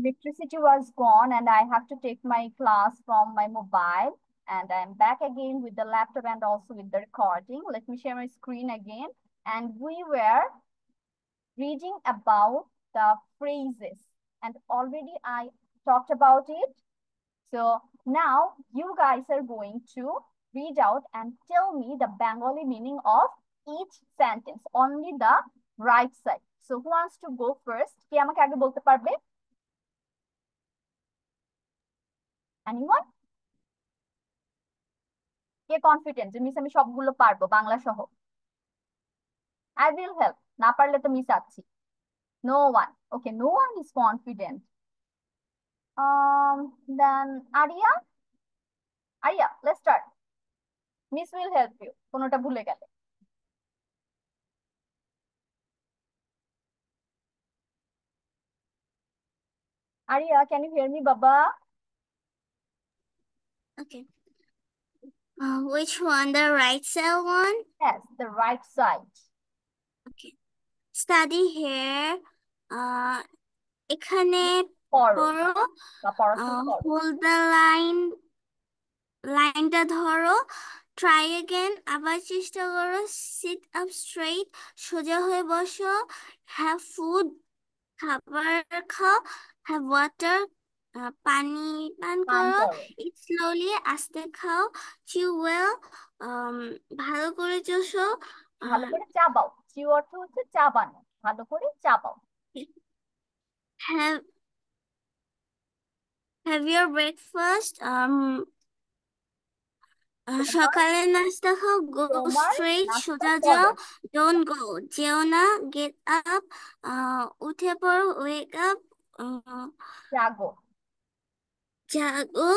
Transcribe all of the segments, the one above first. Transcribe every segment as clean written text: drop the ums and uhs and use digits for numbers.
electricity was gone and I have to take my class from my mobile, and I'm back again with the laptop and also with the recording. Let me share my screen again. And we were reading about the phrases, and already I talked about it. So now you guys are going to read out and tell me the Bengali meaning of each sentence, only the right side. So who wants to go first? কে আমাকে আগে বলতে পারবে? Anyone? কে confident যে miss আমি সবগুলো পারবো বাংলা সহ? I will help. না পারলে তো মিস আছি. No one. Okay, no one is confident. Then Arya? Arya, let's start. Miss will help you. কোনোটা ভুলে গেলে. Arya, can you hear me, Baba? Okay. Which one? The right side one? Yes, the right side. Okay. Study here. এখানে পড়ো পড়ো। বা পড়াশোনা করো। Hold the line. লাইনটা ধরো। Try again. আবার চেষ্টা করো। Sit up straight. সোজা হয়ে বসো। Have food. খাবার খাও। Have water. পানি পান পান করো। করো। Eat slowly. আস্তে খাও। Chew well. ভালো করে চষো। ভালো করে চাবাও। চিউ অর্থ হচ্ছে চাবানো। ভালো করে চাবাও। Have your breakfast. সকালে নাস্তা খাও। Go তোমার straight. নাস্তা সোজা যাও। করো। Don't go. যেও না। Get up. উঠে পড়ো। Wake up. Jago. Jago.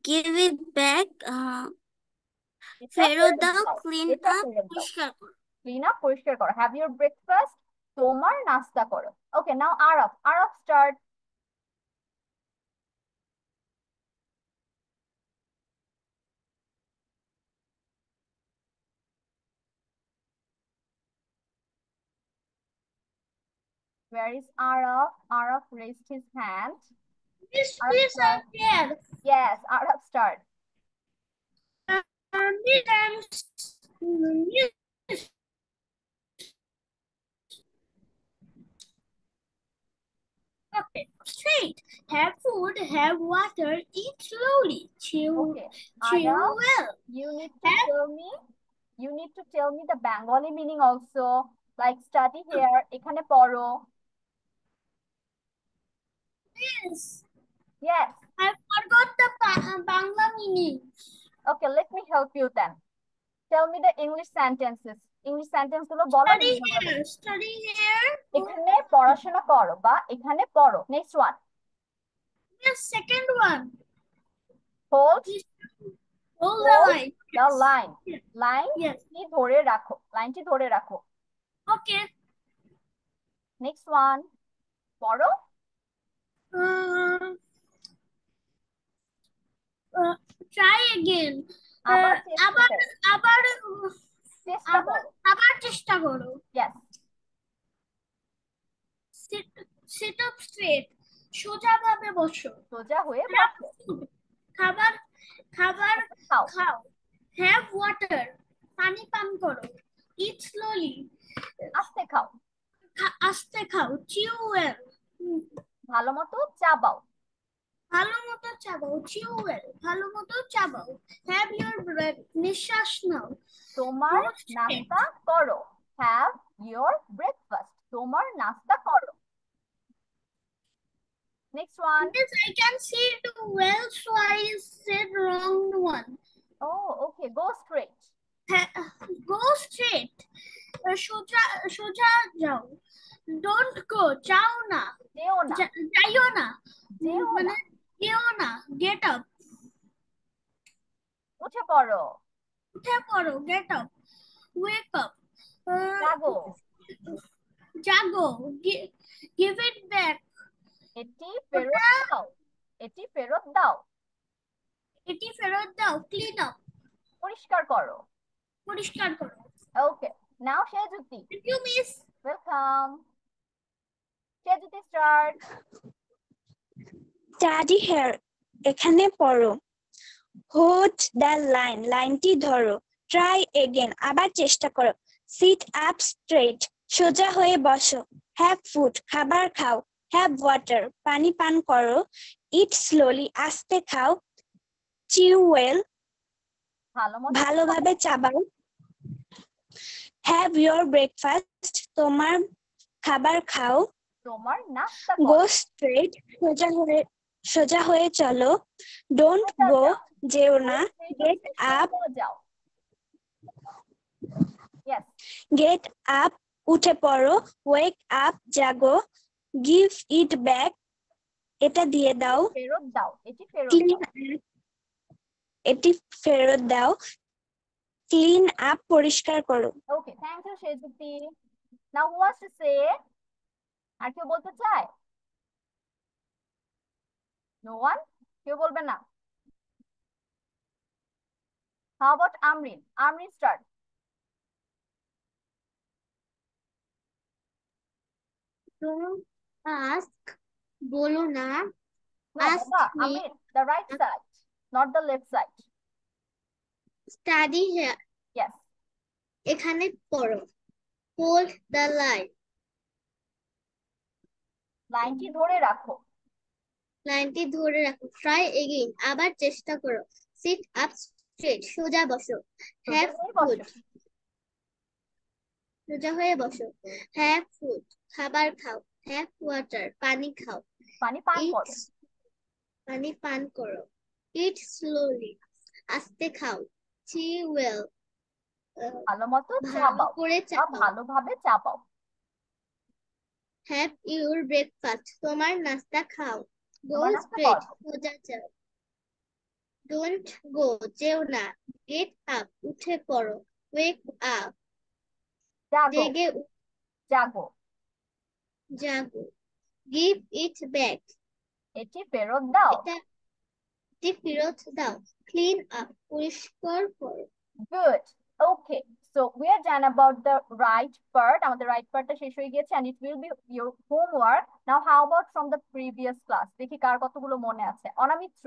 Give it back. এটা ফেরত দাও। দাও। Clean এটা up. ফেরত দাও। পরিষ্কার করো। ক্লিন আপ, পরিষ্কার করো। হ্যাভ ইউর ব্রেকফাস্ট, তোমার নাস্তা করো। ওকে, নাও আরব। আরব start. Where is Arab? Arab raised his hand. Miss, Arab please start. up here. Yes, Arab start. Okay, straight. Have food, have water, eat slowly. Chew Okay, well. you need to tell me the Bengali meaning also. Like study here, এখানে পড়ো. Yes. Yes. I forgot the Bangla meaning. Okay, let me help you then. Tell me the English sentences. English sentence গুলো বলো। Study here. এখানে পড়াশোনা করো বা এখানে পড়ো। Next one. Yes, second one. Hold the line. The line. Line Yes. ধরে রাখো। লাইনটি ধরে রাখো। Okay. Next one. পড়ো। Try again. আবার চেষ্টা করো। Yes. Sit up straight. সোজা ভাবে বসো। সোজা হয়ে বসো। খাবার খাও। Have water. পানি পান করো। Eat slowly. আস্তে খাও। Chew well. ভালো মতো চাবাও। Chew well. ভালো মতো চাবাও। Have your breath. নিঃশ্বাস নাও। তোমার নাস্তা করো। Have your breakfast. তোমার নাস্তা করো। Next one. Yes, I can see it well, so I said wrong one. Oh, okay. Go straight. Go straight. সোজা যাও। Don't go. যাও না। যাইও না। মানে যেও না। Get up. উঠে পড়ো। Get up. Wake up. Jago. Give it back. এটি ফেরত দাও। এটি ফেরত দাও। Clean up. পরিষ্কার করো। Okay. Now Shejuti. Thank you, miss. Welcome. Shejuti, start. Study here এখানে পড়ো। হোল্ড দ্য লাইন লাইনটি ধরো। ট্রাই এগেন আবার চেষ্টা করো। সিট আপ স্ট্রেট সোজা হয়ে বসো। হ্যাভ ফুড খাবার খাও। হ্যাভ ওয়াটার পানি পান করো। ইট স্লোলি আস্তে খাও। চিউ ওয়েল ভালোভাবে চাবাও। হ্যাভ ইয়োর ব্রেকফাস্ট তোমার খাবার খাও। তোমার নাস্তা গো করো। স্ট্রেট সোজা হয়ে চলো। ডোন্ট সোজা গো যাও। যেও Go না। straight গেট হচ্ছে আপ সোজা যাও। Yes. গেট আপ উঠে পড়ো। Wake up Jago. Give it back এটা দিয়ে দাও। ফেরত দাও। এটি ফেরত ক্লিন দাও। এটি ফেরত দাও। ক্লিন আপ পরিষ্কার করো। Okay, thank you, Shejuti. Now who wants to say? আর কেউ বলতে চায়? No one? কেউ বলবে না? How about Amrin? Amrin, start. Don't ask, বলো না। No, Ask Baba, me. Amrin, the right side, not the left side. Study here. Yes. এখানে পড়ো। Hold the line. লাইনটি ধরে রাখো। লাইনটি ধরে রাখো। Try again আবার চেষ্টা করো। Sit up straight সোজা বসো। Have food সোজা হয়ে বসো। Have food খাবার খাও। Have water পানি খাও। পানি পান করো। পানি পান করো। Eat slowly আস্তে খাও। Chew well ভালো মতো ভালো চাবাও করে বা চাবাও। ভালোভাবে চাবাও। Have your breakfast তোমার নাস্তা খাও। Go তোমার নাস্তা straight করো। সোজা যাও। Don't go যেও না। Get up উঠে পড়ো। Wake up জাগো। জেগে জাগো। জাগো। Give it back এটি ফেরত দাও। এটি ফেরত দাও। Clean up পরিষ্কার করো। Good. Okay. So we are done about the right part. আমাদের right partটা শেষ হয়ে গেছে and it will be your homework. Now how about from the previous class? দেখি কার কতগুলো মনে আছে। অনামিত্র,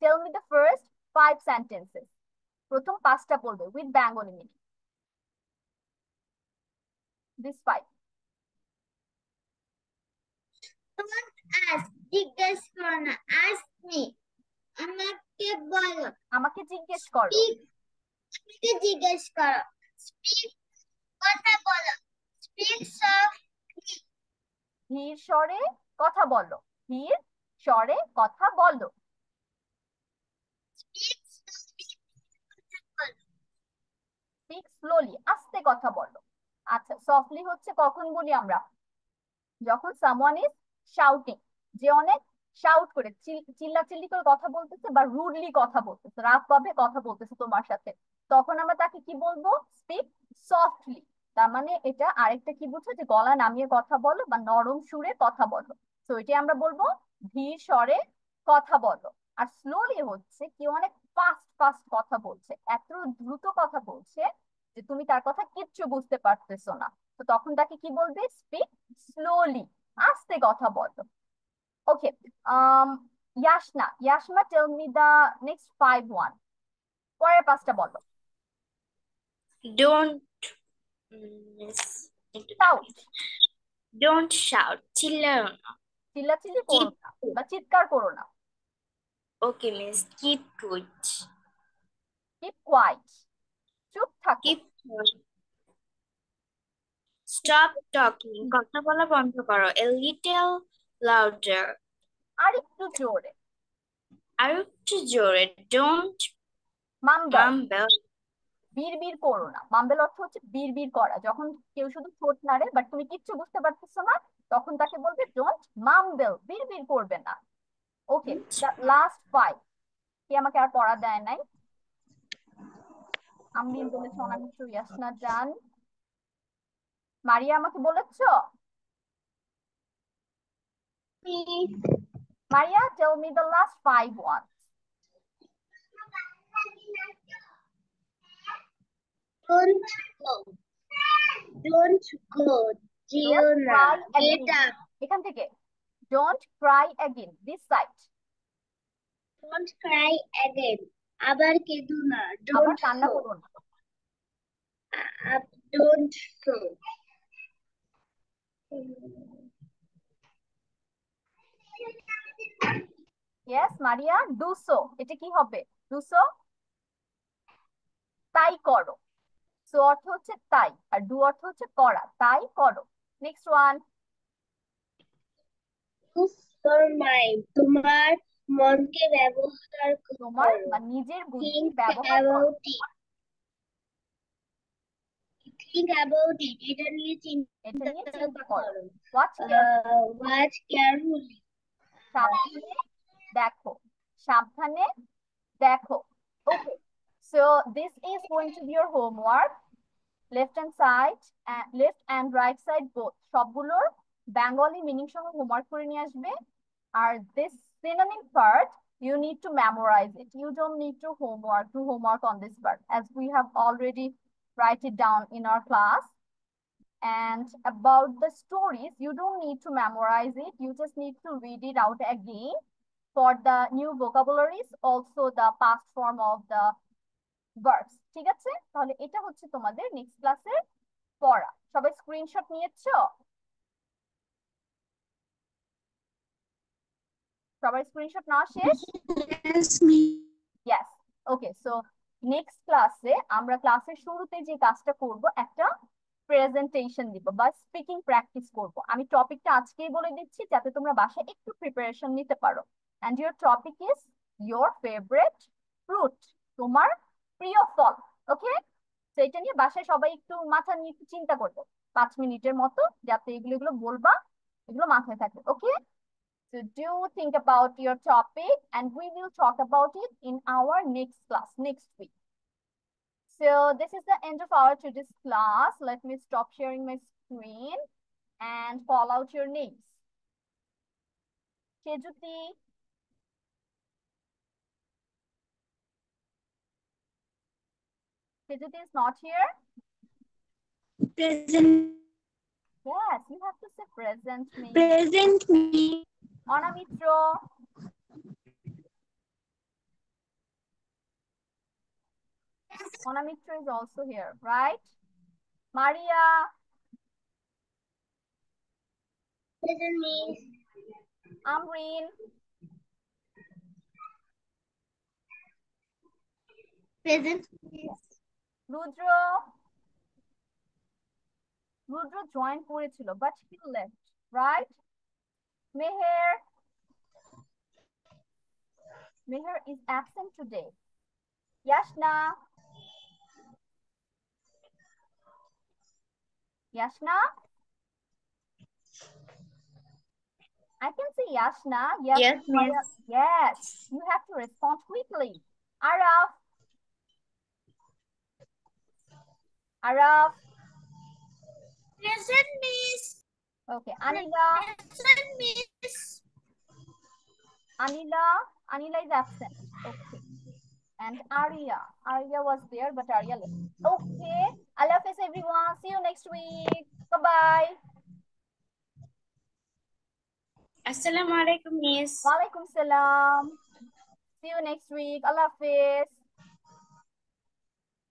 tell me the first 5 sentences. প্রথম 5টা বলবে with Bengali meaning. This 5. Don't ask জিজ্ঞেস করো না। Ask me আমাকে বলো। আমাকে জিজ্ঞেস করো। আমাকে জিজ্ঞেস করো। Speak কথা বলো। Speak softly ধীর স্বরে কথা বলো। ধীর স্বরে কথা বলো। Speak slowly কথা বলো। Speak slowly আস্তে কথা বলো। আচ্ছা, softly হচ্ছে কখন বলি আমরা? যখন someone is shouting, যে অনেক শাউট করে চিল্লাচিল্লি করে কথা বলতেছে বা রুডলি কথা বলতেছে, রাফ ভাবে কথা বলতেছে তোমার সাথে, তখন আমরা তাকে কি বলবো? Speak softly. তার মানে এটা আরেকটা কি বুঝছো, যে গলা নামিয়ে কথা বলো বা নরম সুরে কথা বলো। তো এটাই আমরা বলবো ধীর স্বরে কথা বলো। আর স্লোলি হচ্ছে কি অনেক ফাস্ট ফাস্ট কথা বলছে, এত দ্রুত কথা বলছে যে তুমি তার কথা কিচ্ছু বুঝতে পারতেছো না, তো তখন তাকে কি বলবে? স্পিক স্লোলি, আস্তে কথা বলো। ওকে, ইয়াশনা, টেল মি দা নেক্সট 5 পরের 5টা বলো। Don't shout চিল্লাও না। চিল্লাচিল্লি করো না বা চিৎকার করো না। Okay miss, keep quiet. Keep quiet, চুপ থাকো। Keep quiet. Stop talking কথা বলা বন্ধ করো। A little louder আর একটু জোরে। আর একটু জোরে। Don't মাম্বেল, mumble বিড়বিড় করো না। মাম্বেল অর্থ হচ্ছে বিড়বিড় করা, যখন কেউ শুধু ঠোঁট নাড়ে বাট তুমি কিচ্ছু বুঝতে পারতেছো না, তখন তাকে বলবে ডোন্ট মাম্বেল, বিড়বিড় করবে না। ওকে, দ্য লাস্ট 5 কি আমাকে আর পড়া দেয় নাই? আমরিন বলেছে, অনামিত্র, ইয়াসনা জান, মারিয়া আমাকে বলেছো। Maria, tell me the last 5 Don't go যেও না। Get up এখান থেকে don't cry again, this side. Don't cry again. আবার কেঁদো না। আবার Don't কান্না sow. করো না। Don't sow. Yes, Maria, do so. এটা কি হবে? Do so, তাই করো। So অর্থ হচ্ছে তাই, আর do অর্থ হচ্ছে করা, তাই করো। Next one. Use your mind. তোমার মনকে ব্যবহার তোমার করো। বা নিজের বুদ্ধি Think ব্যবহার করো। about it. Think about it. এটা নিয়ে এটা নিয়ে চিন্তা চিন্তা করো। করো। Watch carefully. Watch carefully. সাবধানে দেখো, সাবধানে দেখো। Okay, so this is going to be your homework. Left and side, left and right side both সবগুলোর বেঙ্গলি মিনিং সহ হোমওয়ার্ক করে নিয়ে আসবে। আর this synonym part you need to memorize it. You don't need to do homework on this part as we have already write it down in our class. And about the stories, you don't need to memorize it. You just need to read it out again for the new vocabularies, also the past form of the verbs. ঠিক আছে, তাহলে এটা হচ্ছে তোমাদের next ক্লাসের পড়া। সবাই screenshot নিয়েছো? সবার স্ক্রিনশট নেওয়া শেষ? Yes, me. Yes. Okay, so next ক্লাসে আমরা ক্লাসের শুরুতে যে কাজটা করব, একটা প্রেজেন্টেশন দিব বা স্পিকিং প্র্যাকটিস করব। আমি টপিকটা আজকেই বলে দিচ্ছি যাতে তোমরা বাসায় একটু প্রিপারেশন নিতে পারো। And your topic is your favourite fruit, তোমার প্রিয় ফল। ওকে, তো এটা নিয়ে বাসায় সবাই একটু মাথা নিয়ে একটু চিন্তা করবে 5 মিনিটের মতো, যাতে এগুলো এগুলো বলবা, এগুলো মাথায় থাকে। ওকে, so do think about your topic and we will talk about it in our next class next week. So this is the end of our today's class. Let me stop sharing my screen and call out your names. Chejuti, Chejuti is not here. Present. Yes, you have to say present me. Present me. Anamitro. Anamitro is also here, right? Maria. Present me. Amreen. Present. Rudra. Rudra joined করেছিল but he left, right? Meher. Meher is absent today. Yashna. Yashna. I can see Yashna. Yes, Yes, miss. yes. You have to respond quickly. Araf. Araf. Present miss. Okay. Anila. Present miss. Anila. Anila is absent. Okay. And Arya. Arya was there, but Arya left. Okay. Allah Hafiz, everyone. See you next week. Bye-bye. Assalamu alaikum, miss. Walaikum salam. See you next week. Allah Hafiz.